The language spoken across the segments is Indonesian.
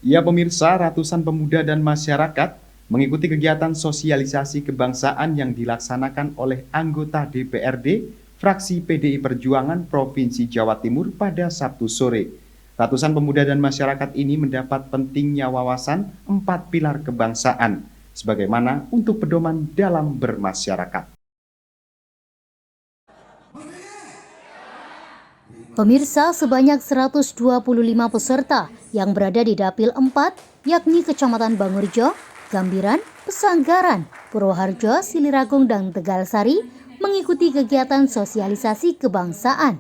Ya pemirsa, ratusan pemuda dan masyarakat mengikuti kegiatan sosialisasi kebangsaan yang dilaksanakan oleh anggota DPRD fraksi PDI Perjuangan Provinsi Jawa Timur pada Sabtu sore. Ratusan pemuda dan masyarakat ini mendapat pentingnya wawasan 4 pilar kebangsaan, sebagaimana untuk pedoman dalam bermasyarakat. Pemirsa, sebanyak 125 peserta yang berada di Dapil 4, yakni Kecamatan Bangurjo, Gambiran, Pesanggaran, Purwoharjo, Siliragung, dan Tegalsari, mengikuti kegiatan sosialisasi kebangsaan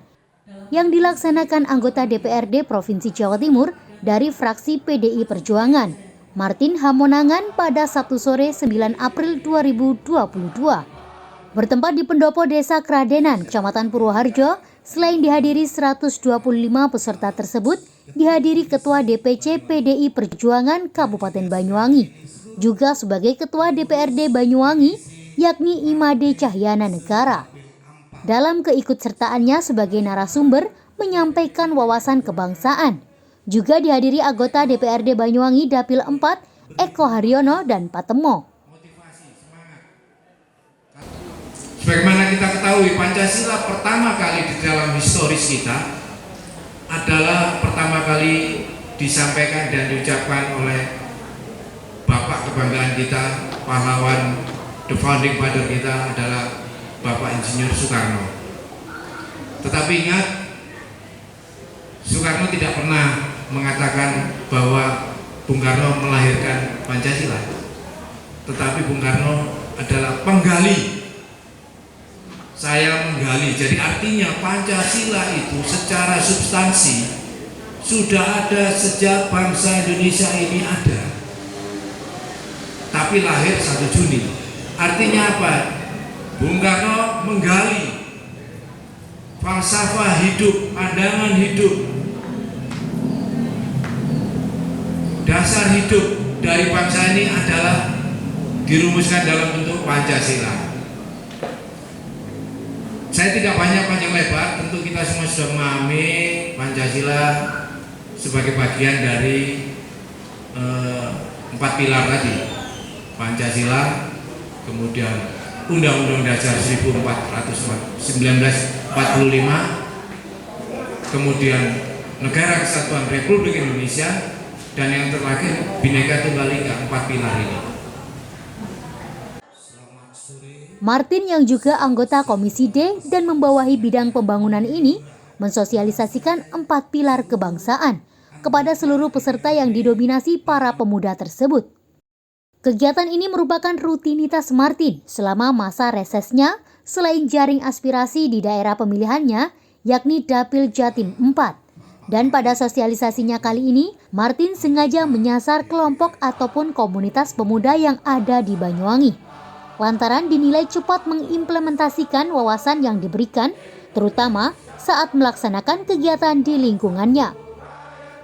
yang dilaksanakan anggota DPRD Provinsi Jawa Timur dari fraksi PDI Perjuangan, Martin Hamonangan, pada Sabtu sore 9 April 2022. Bertempat di pendopo Desa Kradenan, Kecamatan Purwoharjo, selain dihadiri 125 peserta tersebut, dihadiri Ketua DPC PDI Perjuangan Kabupaten Banyuwangi, juga sebagai Ketua DPRD Banyuwangi, yakni Imade Cahyana Negara. Dalam keikutsertaannya sebagai narasumber menyampaikan wawasan kebangsaan, juga dihadiri anggota DPRD Banyuwangi Dapil 4, Eko Haryono dan Patemo. Sebagaimana kita ketahui, Pancasila pertama kali di dalam historis kita adalah pertama kali disampaikan dan diucapkan oleh Bapak kebanggaan kita, pahlawan, the founding father kita adalah Bapak Insinyur Soekarno. Tetapi ingat, Soekarno tidak pernah mengatakan bahwa Bung Karno melahirkan Pancasila, tetapi Bung Karno adalah penggali. Saya menggali, jadi artinya Pancasila itu secara substansi sudah ada sejak bangsa Indonesia ini ada, tapi lahir 1 Juni. Artinya apa? Bung Karno menggali falsafah hidup, pandangan hidup, dasar hidup dari bangsa ini adalah dirumuskan dalam bentuk Pancasila. Saya tidak banyak panjang lebar, tentu kita semua sudah memahami Pancasila sebagai bagian dari 4 pilar tadi. Pancasila, kemudian Undang-Undang Dasar 1945, kemudian Negara Kesatuan Republik Indonesia, dan yang terakhir Bhinneka Tunggal Ika. 4 pilar ini. Martin yang juga anggota Komisi D dan membawahi bidang pembangunan ini mensosialisasikan 4 pilar kebangsaan kepada seluruh peserta yang didominasi para pemuda tersebut. Kegiatan ini merupakan rutinitas Martin selama masa resesnya selain jaring aspirasi di daerah pemilihannya, yakni Dapil Jatim 4. Dan pada sosialisasinya kali ini, Martin sengaja menyasar kelompok ataupun komunitas pemuda yang ada di Banyuwangi, lantaran dinilai cepat mengimplementasikan wawasan yang diberikan, terutama saat melaksanakan kegiatan di lingkungannya.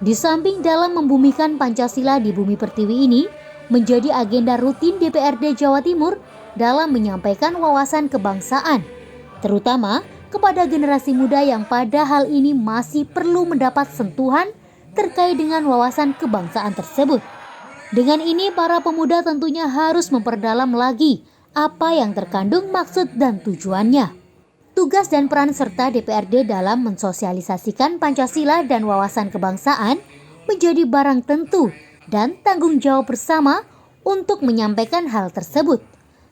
Di samping dalam membumikan Pancasila di bumi pertiwi ini, menjadi agenda rutin DPRD Jawa Timur dalam menyampaikan wawasan kebangsaan, terutama kepada generasi muda yang pada hal ini masih perlu mendapat sentuhan terkait dengan wawasan kebangsaan tersebut. Dengan ini, para pemuda tentunya harus memperdalam lagi apa yang terkandung maksud dan tujuannya. Tugas dan peran serta DPRD dalam mensosialisasikan Pancasila dan wawasan kebangsaan menjadi barang tentu dan tanggung jawab bersama untuk menyampaikan hal tersebut,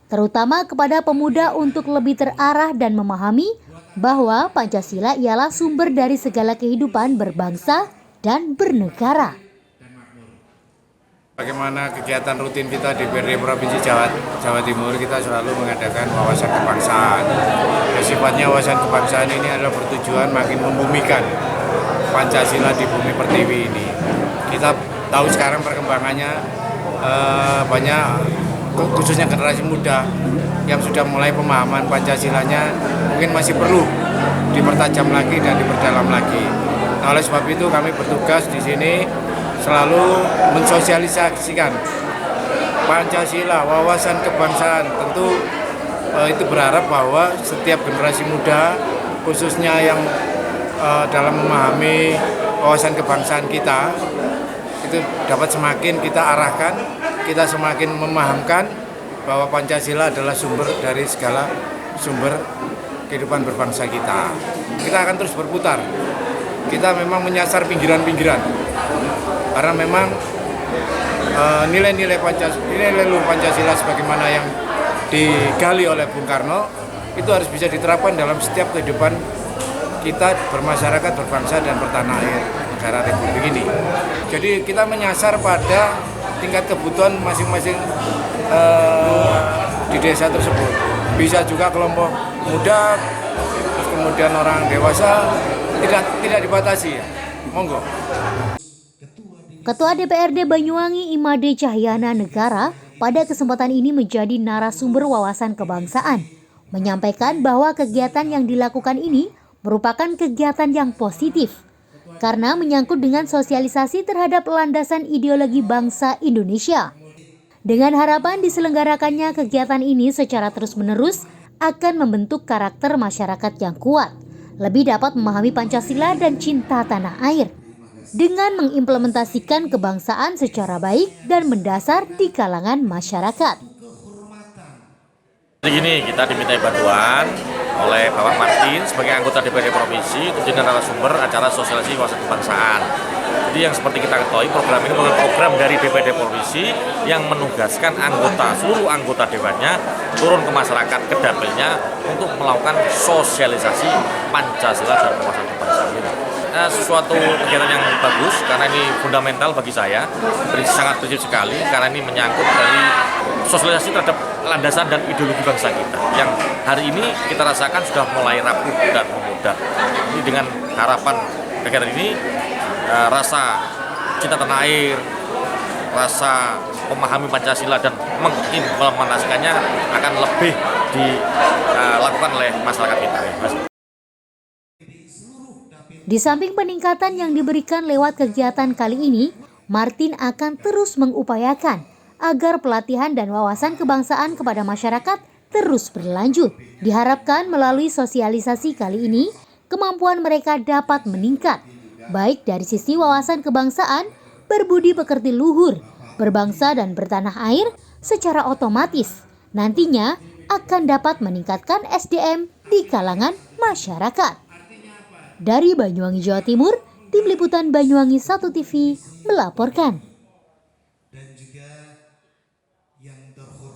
terutama kepada pemuda untuk lebih terarah dan memahami bahwa Pancasila ialah sumber dari segala kehidupan berbangsa dan bernegara. Bagaimana kegiatan rutin kita di DPRD Provinsi Jawa Timur, kita selalu mengadakan wawasan kebangsaan. Sifatnya wawasan kebangsaan ini adalah bertujuan makin membumikan Pancasila di bumi pertiwi ini. Kita tahu sekarang perkembangannya banyak, khususnya generasi muda yang sudah mulai pemahaman Pancasilanya mungkin masih perlu dipertajam lagi dan diperdalam lagi. Nah, oleh sebab itu kami bertugas di sini selalu mensosialisasikan Pancasila, wawasan kebangsaan. Tentu itu berharap bahwa setiap generasi muda, khususnya yang dalam memahami wawasan kebangsaan kita itu dapat semakin kita arahkan, kita semakin memahamkan bahwa Pancasila adalah sumber dari segala sumber kehidupan berbangsa kita. Kita akan terus berputar. Kita memang menyasar pinggiran-pinggiran karena memang nilai-nilai luhur Pancasila sebagaimana yang digali oleh Bung Karno itu harus bisa diterapkan dalam setiap kehidupan kita bermasyarakat, berbangsa dan bertanah air negara Republik ini. Jadi kita menyasar pada tingkat kebutuhan masing-masing di desa tersebut. Bisa juga kelompok muda, terus kemudian orang dewasa, tidak dibatasi ya. Monggo. Ketua DPRD Banyuwangi Imade Cahyana Negara pada kesempatan ini menjadi narasumber wawasan kebangsaan, menyampaikan bahwa kegiatan yang dilakukan ini merupakan kegiatan yang positif karena menyangkut dengan sosialisasi terhadap landasan ideologi bangsa Indonesia. Dengan harapan diselenggarakannya kegiatan ini secara terus-menerus akan membentuk karakter masyarakat yang kuat, lebih dapat memahami Pancasila dan cinta tanah air, dengan mengimplementasikan kebangsaan secara baik dan mendasar di kalangan masyarakat. Hari ini kita dimintai bantuan oleh Bapak Martin sebagai anggota DPRD Provinsi untuk jadi narasumber acara sosialisasi wawasan kebangsaan. Jadi yang seperti kita ketahui, program ini merupakan program dari DPRD Provinsi yang menugaskan seluruh anggota dewannya turun ke masyarakat, ke dapilnya untuk melakukan sosialisasi Pancasila dan wawasan kebangsaan ini. Sesuatu kegiatan yang bagus karena ini fundamental bagi saya, sangat prinsip sekali karena ini menyangkut dari sosialisasi terhadap landasan dan ideologi bangsa kita yang hari ini kita rasakan sudah mulai rapuh dan memudar. Ini dengan harapan kegiatan ini rasa cinta tanah air, rasa memahami Pancasila dan mengimplementasikannya akan lebih dilakukan oleh masyarakat kita. Di samping peningkatan yang diberikan lewat kegiatan kali ini, Martin akan terus mengupayakan agar pelatihan dan wawasan kebangsaan kepada masyarakat terus berlanjut. Diharapkan melalui sosialisasi kali ini, kemampuan mereka dapat meningkat, baik dari sisi wawasan kebangsaan, berbudi pekerti luhur, berbangsa dan bertanah air secara otomatis. Nantinya akan dapat meningkatkan SDM di kalangan masyarakat. Dari Banyuwangi, Jawa Timur, Tim Liputan Banyuwangi 1 TV melaporkan.